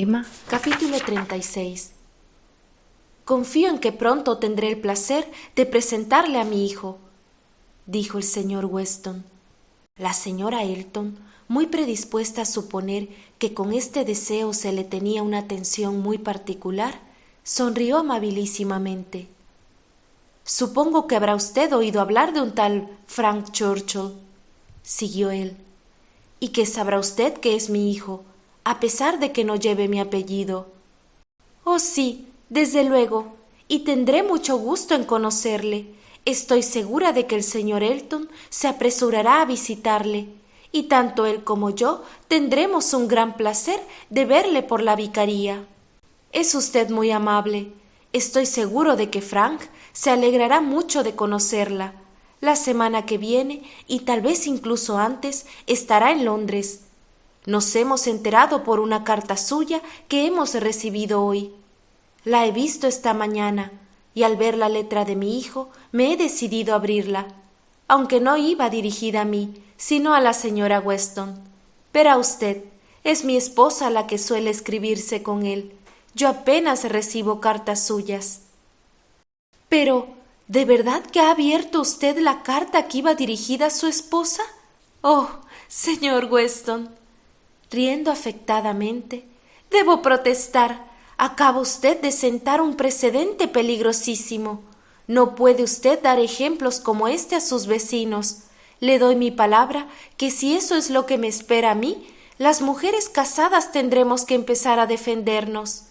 Emma, capítulo 36. Confío en que pronto tendré el placer de presentarle a mi hijo, dijo el señor Weston. La señora Elton, muy predispuesta a suponer que con este deseo se le tenía una atención muy particular, sonrió amabilísimamente. Supongo que habrá usted oído hablar de un tal Frank Churchill, siguió él, y que sabrá usted que es mi hijo, a pesar de que no lleve mi apellido. Oh, sí, desde luego, y tendré mucho gusto en conocerle. Estoy segura de que el señor Elton se apresurará a visitarle, y tanto él como yo tendremos un gran placer de verle por la vicaría. Es usted muy amable. Estoy seguro de que Frank se alegrará mucho de conocerla. La semana que viene, y tal vez incluso antes, estará en Londres. Nos hemos enterado por una carta suya que hemos recibido hoy. La he visto esta mañana, y al ver la letra de mi hijo me he decidido a abrirla, aunque no iba dirigida a mí, sino a la señora Weston. Verá usted, es mi esposa la que suele escribirse con él. Yo apenas recibo cartas suyas. Pero, ¿de verdad que ha abierto usted la carta que iba dirigida a su esposa? Oh, señor Weston. Riendo afectadamente, debo protestar. Acaba usted de sentar un precedente peligrosísimo. No puede usted dar ejemplos como este a sus vecinos. Le doy mi palabra que si eso es lo que me espera a mí, las mujeres casadas tendremos que empezar a defendernos.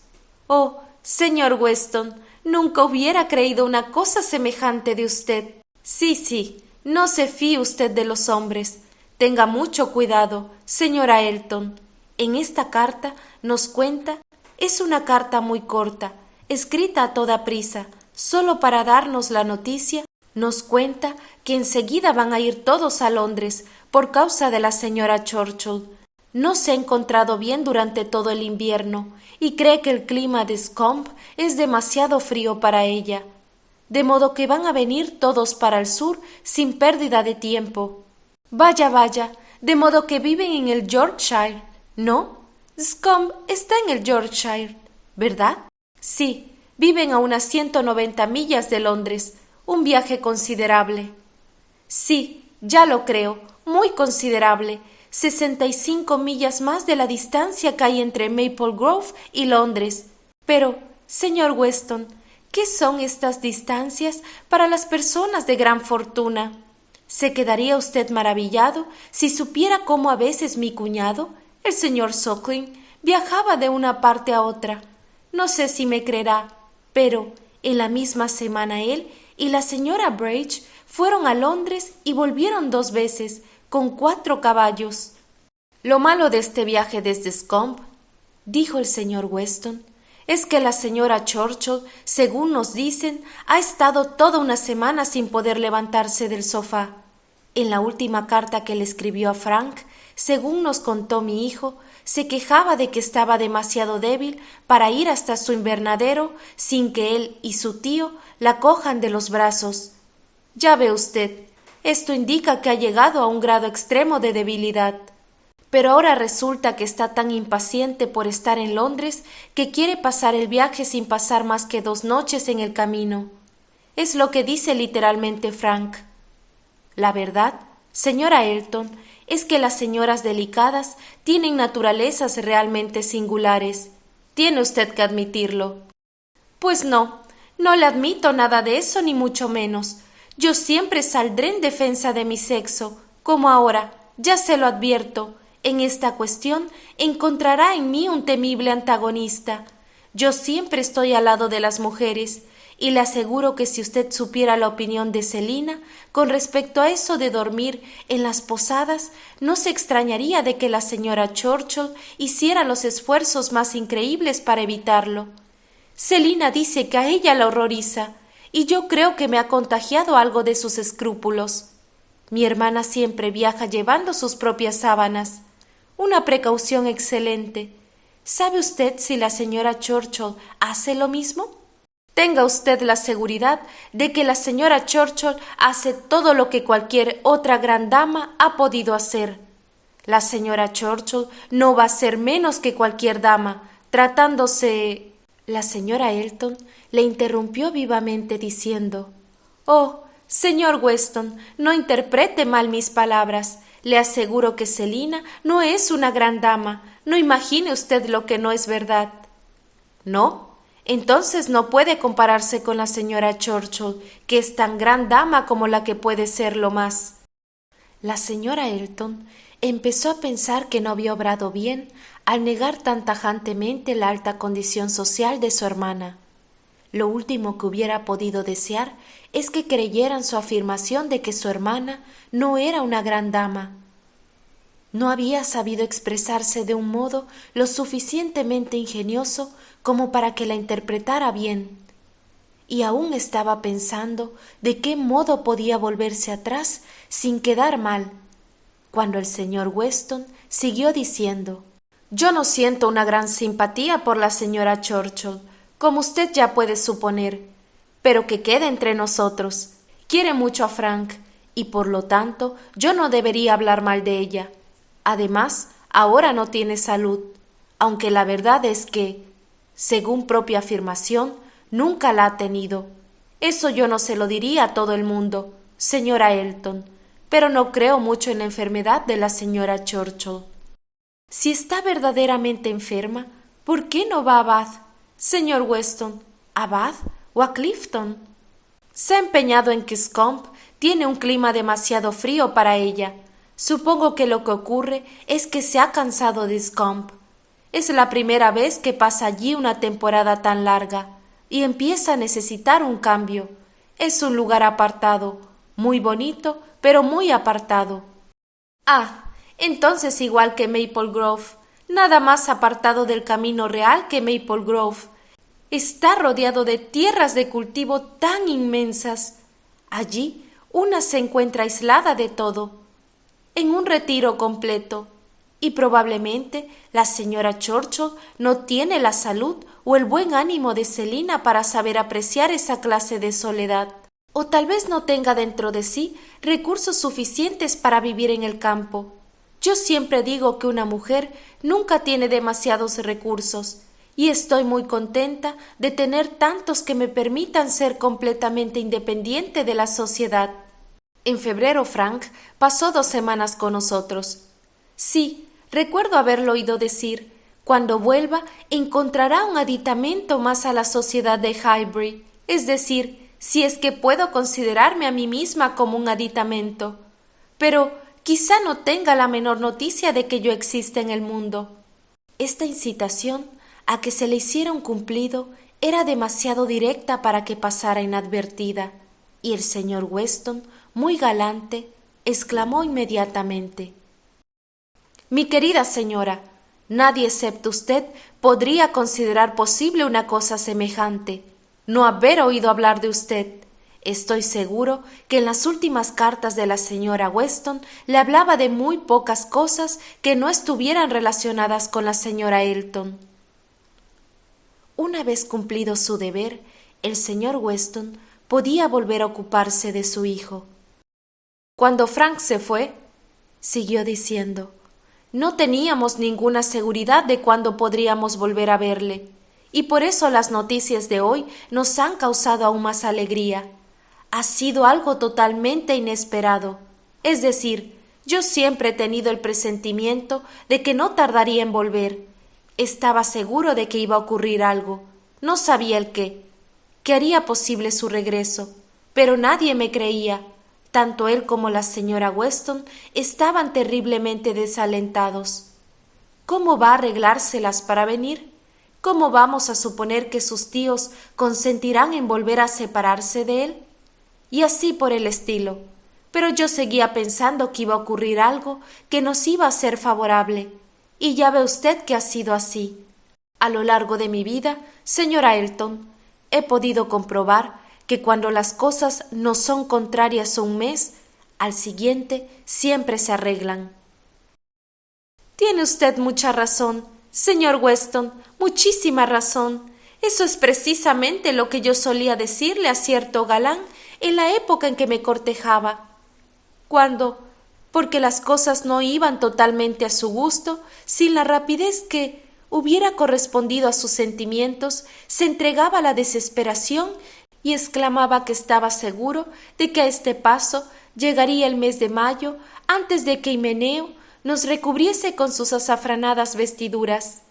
Oh, señor Weston, nunca hubiera creído una cosa semejante de usted. Sí, no se fíe usted de los hombres. Tenga mucho cuidado, señora Elton. En esta carta nos cuenta, es una carta muy corta, escrita a toda prisa, solo para darnos la noticia, nos cuenta que enseguida van a ir todos a Londres por causa de la señora Churchill. No se ha encontrado bien durante todo el invierno y cree que el clima de Scombe es demasiado frío para ella, de modo que van a venir todos para el sur sin pérdida de tiempo. Vaya, de modo que viven en el Yorkshire, ¿no? Scombe está en el Yorkshire, ¿verdad? Sí, viven a unas 190 millas de Londres, un viaje considerable. Sí, ya lo creo, muy considerable, 65 millas más de la distancia que hay entre Maple Grove y Londres. Pero, señor Weston, ¿qué son estas distancias para las personas de gran fortuna? Se quedaría usted maravillado si supiera cómo a veces mi cuñado, el señor Suckling, viajaba de una parte a otra. No sé si me creerá, pero en la misma semana él y la señora Brage fueron a Londres y volvieron 2 veces, con 4 caballos. Lo malo de este viaje desde Scombe, dijo el señor Weston, es que la señora Churchill, según nos dicen, ha estado toda una semana sin poder levantarse del sofá. En la última carta que le escribió a Frank, según nos contó mi hijo, se quejaba de que estaba demasiado débil para ir hasta su invernadero sin que él y su tío la cojan de los brazos. Ya ve usted, esto indica que ha llegado a un grado extremo de debilidad. Pero ahora resulta que está tan impaciente por estar en Londres que quiere pasar el viaje sin pasar más que 2 noches en el camino. Es lo que dice literalmente Frank. La verdad, señora Elton, es que las señoras delicadas tienen naturalezas realmente singulares. Tiene usted que admitirlo. Pues no le admito nada de eso ni mucho menos. Yo siempre saldré en defensa de mi sexo, como ahora, ya se lo advierto. En esta cuestión encontrará en mí un temible antagonista. Yo siempre estoy al lado de las mujeres, y le aseguro que si usted supiera la opinión de Selina con respecto a eso de dormir en las posadas, no se extrañaría de que la señora Churchill hiciera los esfuerzos más increíbles para evitarlo. Selina dice que a ella la horroriza, y yo creo que me ha contagiado algo de sus escrúpulos. Mi hermana siempre viaja llevando sus propias sábanas. Una precaución excelente. ¿Sabe usted si la señora Churchill hace lo mismo? Tenga usted la seguridad de que la señora Churchill hace todo lo que cualquier otra gran dama ha podido hacer. La señora Churchill no va a ser menos que cualquier dama, tratándose... La señora Elton le interrumpió vivamente diciendo: «Oh, señor Weston, no interprete mal mis palabras. Le aseguro que Selina no es una gran dama. No imagine usted lo que no es verdad». «¿No? Entonces no puede compararse con la señora Churchill, que es tan gran dama como la que puede serlo más». La señora Elton empezó a pensar que no había obrado bien al negar tan tajantemente la alta condición social de su hermana. Lo último que hubiera podido desear es que creyeran su afirmación de que su hermana no era una gran dama. No había sabido expresarse de un modo lo suficientemente ingenioso como para que la interpretara bien, y aún estaba pensando de qué modo podía volverse atrás sin quedar mal, cuando el señor Weston siguió diciendo: «Yo no siento una gran simpatía por la señora Churchill, como usted ya puede suponer, pero que quede entre nosotros. Quiere mucho a Frank, y por lo tanto yo no debería hablar mal de ella. Además, ahora no tiene salud, aunque la verdad es que, según propia afirmación, nunca la ha tenido. Eso yo no se lo diría a todo el mundo, señora Elton, pero no creo mucho en la enfermedad de la señora Churchill». «Si está verdaderamente enferma, ¿por qué no va a Bath, señor Weston? ¿A Bath o a Clifton?» «Se ha empeñado en que Scombe tiene un clima demasiado frío para ella. Supongo que lo que ocurre es que se ha cansado de Scombe. Es la primera vez que pasa allí una temporada tan larga y empieza a necesitar un cambio. Es un lugar apartado, muy bonito, pero muy apartado». «Ah, entonces igual que Maple Grove, nada más apartado del camino real que Maple Grove. Está rodeado de tierras de cultivo tan inmensas. Allí una se encuentra aislada de todo, en un retiro completo, y probablemente la señora Churchill no tiene la salud o el buen ánimo de Selina para saber apreciar esa clase de soledad, o tal vez no tenga dentro de sí recursos suficientes para vivir en el campo. Yo siempre digo que una mujer nunca tiene demasiados recursos, y estoy muy contenta de tener tantos que me permitan ser completamente independiente de la sociedad. En febrero Frank pasó 2 semanas con nosotros. Sí, recuerdo haberlo oído decir: cuando vuelva encontrará un aditamento más a la sociedad de Highbury, es decir, si es que puedo considerarme a mí misma como un aditamento. Pero quizá no tenga la menor noticia de que yo exista en el mundo». Esta incitación a que se le hiciera un cumplido era demasiado directa para que pasara inadvertida, y el señor Weston, muy galante, exclamó inmediatamente: «Mi querida señora, nadie excepto usted podría considerar posible una cosa semejante. No haber oído hablar de usted. Estoy seguro que en las últimas cartas de la señora Weston le hablaba de muy pocas cosas que no estuvieran relacionadas con la señora Elton». Una vez cumplido su deber, el señor Weston podía volver a ocuparse de su hijo. «Cuando Frank se fue», siguió diciendo, «no teníamos ninguna seguridad de cuándo podríamos volver a verle, y por eso las noticias de hoy nos han causado aún más alegría. Ha sido algo totalmente inesperado. Es decir, yo siempre he tenido el presentimiento de que no tardaría en volver. Estaba seguro de que iba a ocurrir algo. No sabía el qué, que haría posible su regreso, pero nadie me creía. Tanto él como la señora Weston estaban terriblemente desalentados. ¿Cómo va a arreglárselas para venir? ¿Cómo vamos a suponer que sus tíos consentirán en volver a separarse de él? Y así por el estilo. Pero yo seguía pensando que iba a ocurrir algo que nos iba a ser favorable, y ya ve usted que ha sido así. A lo largo de mi vida, señora Elton, he podido comprobar que cuando las cosas no son contrarias un mes, al siguiente siempre se arreglan». «Tiene usted mucha razón, señor Weston, muchísima razón. Eso es precisamente lo que yo solía decirle a cierto galán en la época en que me cortejaba. Cuando, porque las cosas no iban totalmente a su gusto, sin la rapidez que, hubiera correspondido a sus sentimientos, se entregaba a la desesperación y exclamaba que estaba seguro de que a este paso llegaría el mes de mayo antes de que Himeneo nos recubriese con sus azafranadas vestiduras.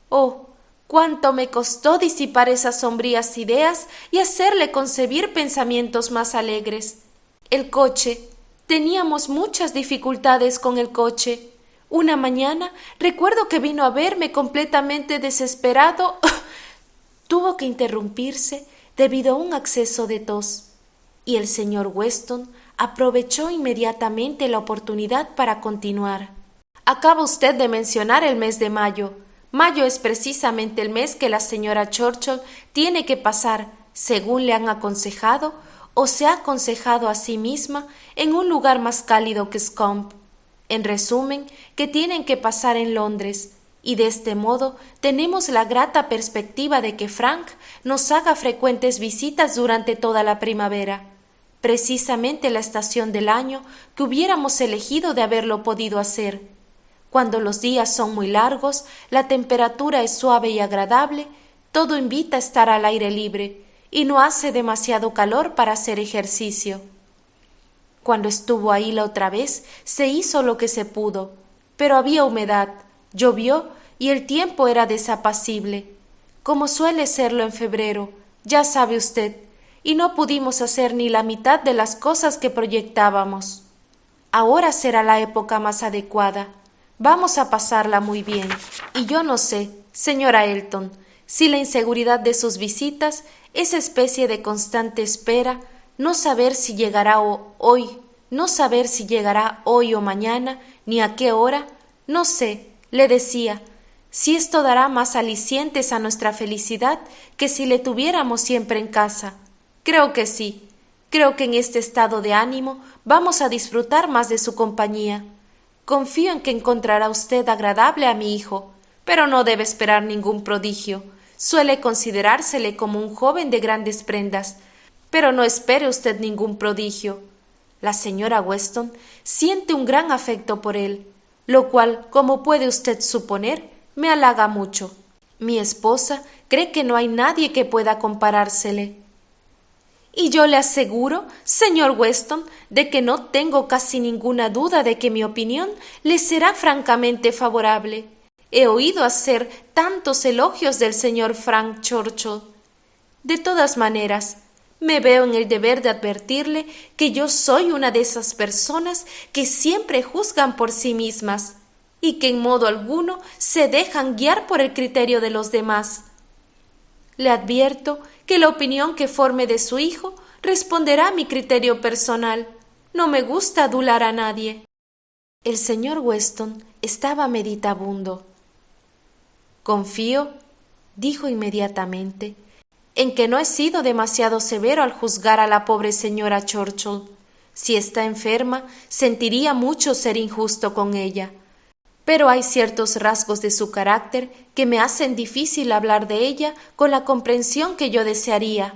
¡Oh! Cuánto me costó disipar esas sombrías ideas y hacerle concebir pensamientos más alegres. El coche. Teníamos muchas dificultades con el coche. Una mañana recuerdo que vino a verme completamente desesperado. Tuvo que interrumpirse debido a un acceso de tos, y el señor Weston aprovechó inmediatamente la oportunidad para continuar. Acaba usted de mencionar el mes de mayo. Mayo es precisamente el mes que la señora Churchill tiene que pasar, según le han aconsejado, o se ha aconsejado a sí misma, en un lugar más cálido que Scombe. En resumen, que tienen que pasar en Londres, y de este modo tenemos la grata perspectiva de que Frank nos haga frecuentes visitas durante toda la primavera, precisamente la estación del año que hubiéramos elegido de haberlo podido hacer. Cuando los días son muy largos, la temperatura es suave y agradable, todo invita a estar al aire libre, y no hace demasiado calor para hacer ejercicio. Cuando estuvo ahí la otra vez, se hizo lo que se pudo, pero había humedad, llovió y el tiempo era desapacible, como suele serlo en febrero, ya sabe usted, y no pudimos hacer ni la mitad de las cosas que proyectábamos. Ahora será la época más adecuada. Vamos a pasarla muy bien, y yo no sé, señora Elton, si la inseguridad de sus visitas, esa especie de constante espera, no saber si llegará hoy o mañana, ni a qué hora, no sé, le decía, si esto dará más alicientes a nuestra felicidad que si le tuviéramos siempre en casa. Creo que sí, creo que en este estado de ánimo vamos a disfrutar más de su compañía. Confío en que encontrará usted agradable a mi hijo, pero no debe esperar ningún prodigio. Suele considerársele como un joven de grandes prendas, pero no espere usted ningún prodigio. La señora Weston siente un gran afecto por él, lo cual, como puede usted suponer, me halaga mucho. Mi esposa cree que no hay nadie que pueda comparársele. Y yo le aseguro, señor Weston, de que no tengo casi ninguna duda de que mi opinión le será francamente favorable. He oído hacer tantos elogios del señor Frank Churchill. De todas maneras, me veo en el deber de advertirle que yo soy una de esas personas que siempre juzgan por sí mismas y que en modo alguno se dejan guiar por el criterio de los demás. Le advierto que la opinión que forme de su hijo responderá a mi criterio personal. No me gusta adular a nadie. El señor Weston estaba meditabundo. Confío, dijo inmediatamente, en que no he sido demasiado severo al juzgar a la pobre señora Churchill. Si está enferma, sentiría mucho ser injusto con ella. Pero hay ciertos rasgos de su carácter que me hacen difícil hablar de ella con la comprensión que yo desearía.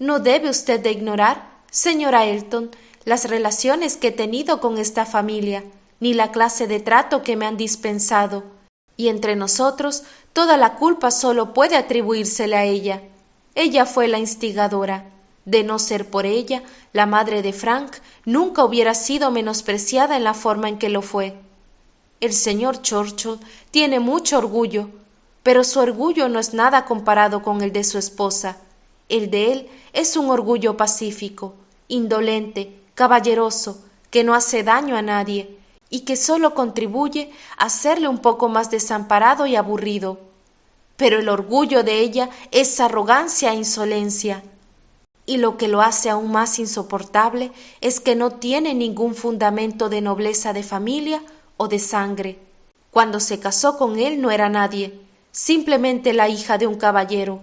No debe usted de ignorar, señora Elton, las relaciones que he tenido con esta familia, ni la clase de trato que me han dispensado, y entre nosotros toda la culpa solo puede atribuírsele a ella. Ella fue la instigadora. De no ser por ella, la madre de Frank nunca hubiera sido menospreciada en la forma en que lo fue. El señor Churchill tiene mucho orgullo, pero su orgullo no es nada comparado con el de su esposa. El de él es un orgullo pacífico, indolente, caballeroso, que no hace daño a nadie y que solo contribuye a hacerle un poco más desamparado y aburrido. Pero el orgullo de ella es arrogancia e insolencia. Y lo que lo hace aún más insoportable es que no tiene ningún fundamento de nobleza de familia o de sangre. Cuando se casó con él no era nadie, simplemente la hija de un caballero,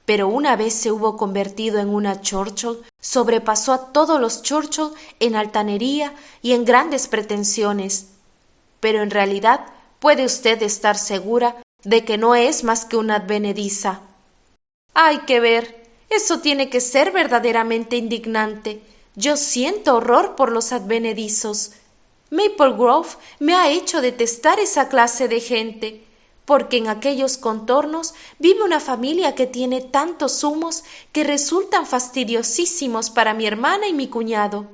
pero una vez se hubo convertido en una Churchill, sobrepasó a todos los Churchill en altanería y en grandes pretensiones. Pero en realidad puede usted estar segura de que no es más que una advenediza. Hay que ver, eso tiene que ser verdaderamente indignante. Yo siento horror por los advenedizos. Maple Grove me ha hecho detestar esa clase de gente. porque en aquellos contornos vive una familia que tiene tantos humos que resultan fastidiosísimos para mi hermana y mi cuñado.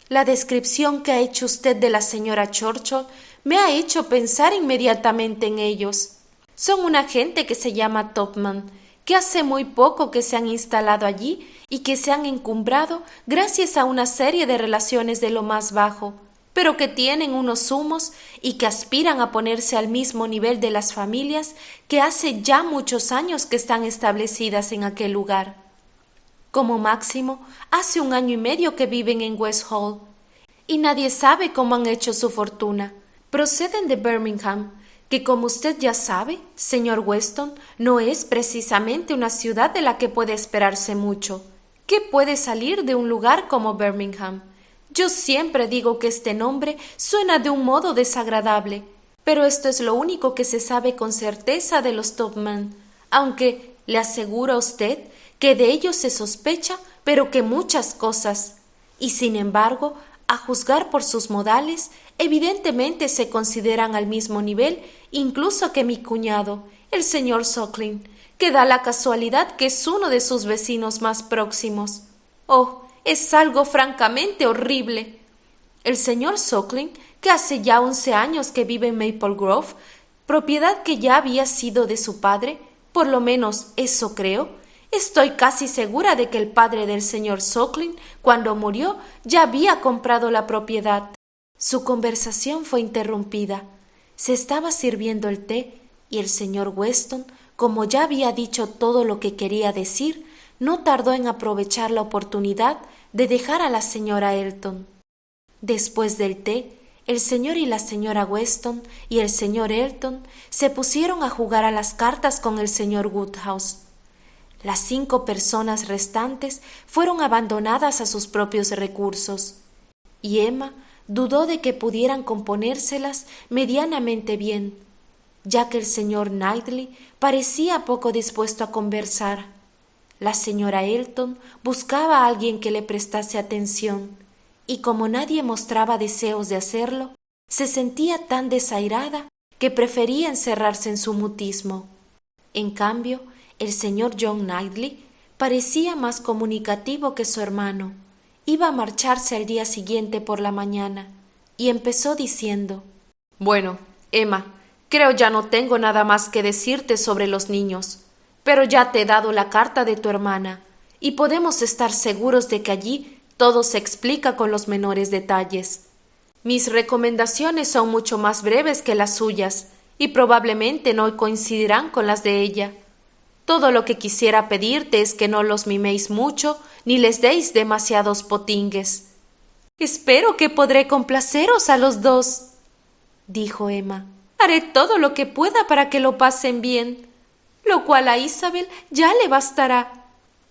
La descripción que ha hecho usted de la señora Churchill me ha hecho pensar inmediatamente en ellos. Son una gente que se llama Topman, que hace muy poco que se han instalado allí y que se han encumbrado gracias a una serie de relaciones de lo más bajo, pero que tienen unos humos y que aspiran a ponerse al mismo nivel de las familias que hace ya muchos años que están establecidas en aquel lugar. Como máximo, hace 1 año y medio que viven en West Hall, y nadie sabe cómo han hecho su fortuna. Proceden de Birmingham, que como usted ya sabe, señor Weston, no es precisamente una ciudad de la que puede esperarse mucho. ¿Qué puede salir de un lugar como Birmingham? Yo siempre digo que este nombre suena de un modo desagradable, pero esto es lo único que se sabe con certeza de los Topman, aunque le aseguro a usted que de ellos se sospecha, pero que muchas cosas, y sin embargo, a juzgar por sus modales, evidentemente se consideran al mismo nivel incluso que mi cuñado, el señor Suckling, que da la casualidad que es uno de sus vecinos más próximos. Oh, es algo francamente horrible. El señor Suckling, que hace ya 11 años que vive en Maple Grove, propiedad que ya había sido de su padre, por lo menos eso creo. Estoy casi segura de que el padre del señor Suckling, cuando murió, ya había comprado la propiedad. Su conversación fue interrumpida. Se estaba sirviendo el té y el señor Weston, como ya había dicho todo lo que quería decir, no tardó en aprovechar la oportunidad de dejar a la señora Elton. Después del té, el señor y la señora Weston y el señor Elton se pusieron a jugar a las cartas con el señor Woodhouse. Las 5 personas restantes fueron abandonadas a sus propios recursos, y Emma dudó de que pudieran componérselas medianamente bien, ya que el señor Knightley parecía poco dispuesto a conversar. La señora Elton buscaba a alguien que le prestase atención, y como nadie mostraba deseos de hacerlo, se sentía tan desairada que prefería encerrarse en su mutismo. En cambio, el señor John Knightley parecía más comunicativo que su hermano. Iba a marcharse al día siguiente por la mañana, y empezó diciendo: «Bueno, Emma, creo ya no tengo nada más que decirte sobre los niños, pero ya te he dado la carta de tu hermana, y podemos estar seguros de que allí todo se explica con los menores detalles. Mis recomendaciones son mucho más breves que las suyas, y probablemente no coincidirán con las de ella. Todo lo que quisiera pedirte es que no los miméis mucho ni les deis demasiados potingues». «Espero que podré complaceros a los dos», dijo Emma. «Haré todo lo que pueda para que lo pasen bien, lo cual a Isabel ya le bastará.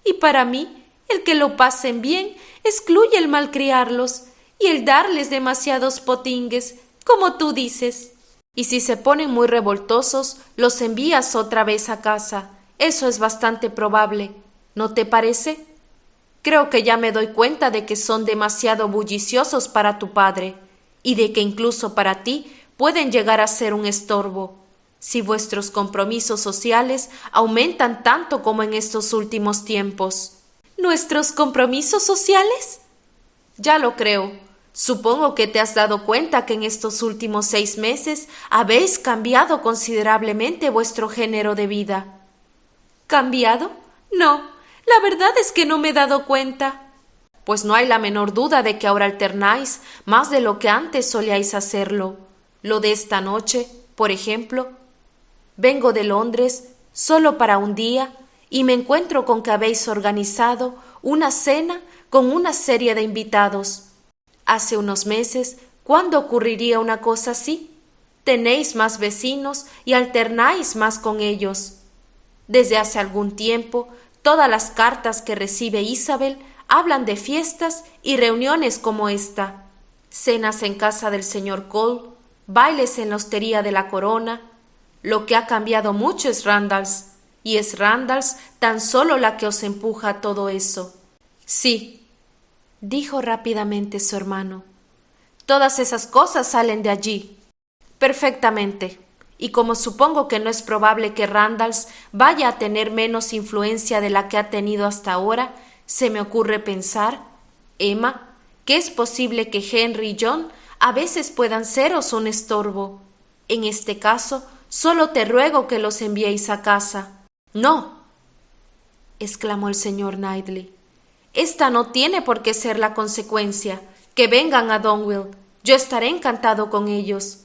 Y para mí, el que lo pasen bien excluye el malcriarlos y el darles demasiados potingues, como tú dices. Y si se ponen muy revoltosos, los envías otra vez a casa. Eso es bastante probable, ¿no te parece? Creo que ya me doy cuenta de que son demasiado bulliciosos para tu padre, y de que incluso para ti pueden llegar a ser un estorbo, si vuestros compromisos sociales aumentan tanto como en estos últimos tiempos». «¿Nuestros compromisos sociales?» «Ya lo creo. Supongo que te has dado cuenta que en estos últimos 6 meses habéis cambiado considerablemente vuestro género de vida». «¿Cambiado? No, la verdad es que no me he dado cuenta». «Pues no hay la menor duda de que ahora alternáis más de lo que antes solíais hacerlo. Lo de esta noche, por ejemplo. Vengo de Londres solo para un día y me encuentro con que habéis organizado una cena con una serie de invitados. Hace unos meses, ¿cuándo ocurriría una cosa así? Tenéis más vecinos y alternáis más con ellos. Desde hace algún tiempo, todas las cartas que recibe Isabel hablan de fiestas y reuniones como esta: cenas en casa del señor Cole, bailes en la hostería de la Corona. Lo que ha cambiado mucho es Randalls, y es Randalls tan solo la que os empuja a todo eso». «Sí», dijo rápidamente su hermano. «Todas esas cosas salen de allí». «Perfectamente. y como supongo que no es probable que Randalls vaya a tener menos influencia de la que ha tenido hasta ahora, se me ocurre pensar, Emma, que es posible que Henry y John a veces puedan seros un estorbo. En este caso, solo te ruego que los enviéis a casa. No, exclamó el señor Knightley. Esta no tiene por qué ser la consecuencia. Que vengan a Donwell. Yo estaré encantado con ellos.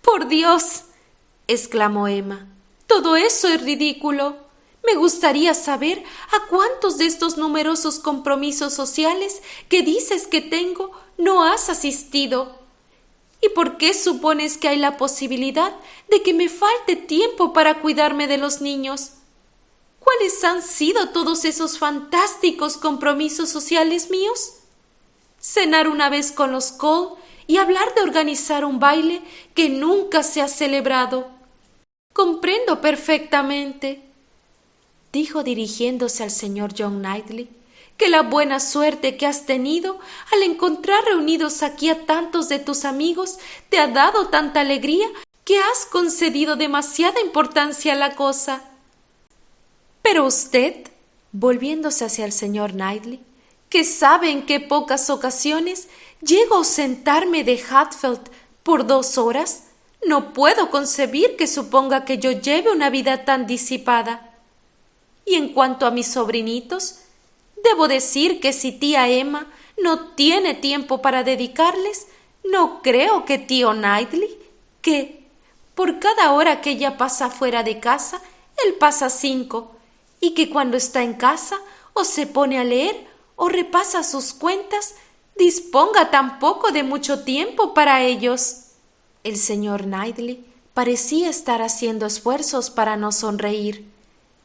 ¡Por Dios!, exclamó Emma. Todo eso es ridículo. Me gustaría saber a cuántos de estos numerosos compromisos sociales que dices que tengo no has asistido. ¿Y por qué supones que hay la posibilidad de que me falte tiempo para cuidarme de los niños? ¿Cuáles han sido todos esos fantásticos compromisos sociales míos? Cenar una vez con los Cole y hablar de organizar un baile que nunca se ha celebrado. Comprendo perfectamente, dijo dirigiéndose al señor John Knightley, que la buena suerte que has tenido al encontrar reunidos aquí a tantos de tus amigos te ha dado tanta alegría que has concedido demasiada importancia a la cosa. Pero usted, volviéndose hacia el señor Knightley, que sabe en qué pocas ocasiones llego a ausentarme de Hatfield por 2 horas, no puedo concebir que suponga que yo lleve una vida tan disipada. Y en cuanto a mis sobrinitos, debo decir que si tía Emma no tiene tiempo para dedicarles, no creo que tío Knightley, que por cada hora que ella pasa fuera de casa, él pasa 5, y que cuando está en casa o se pone a leer o repasa sus cuentas, disponga tampoco de mucho tiempo para ellos. El señor Knightley parecía estar haciendo esfuerzos para no sonreír,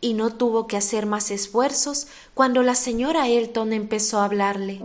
y no tuvo que hacer más esfuerzos cuando la señora Elton empezó a hablarle.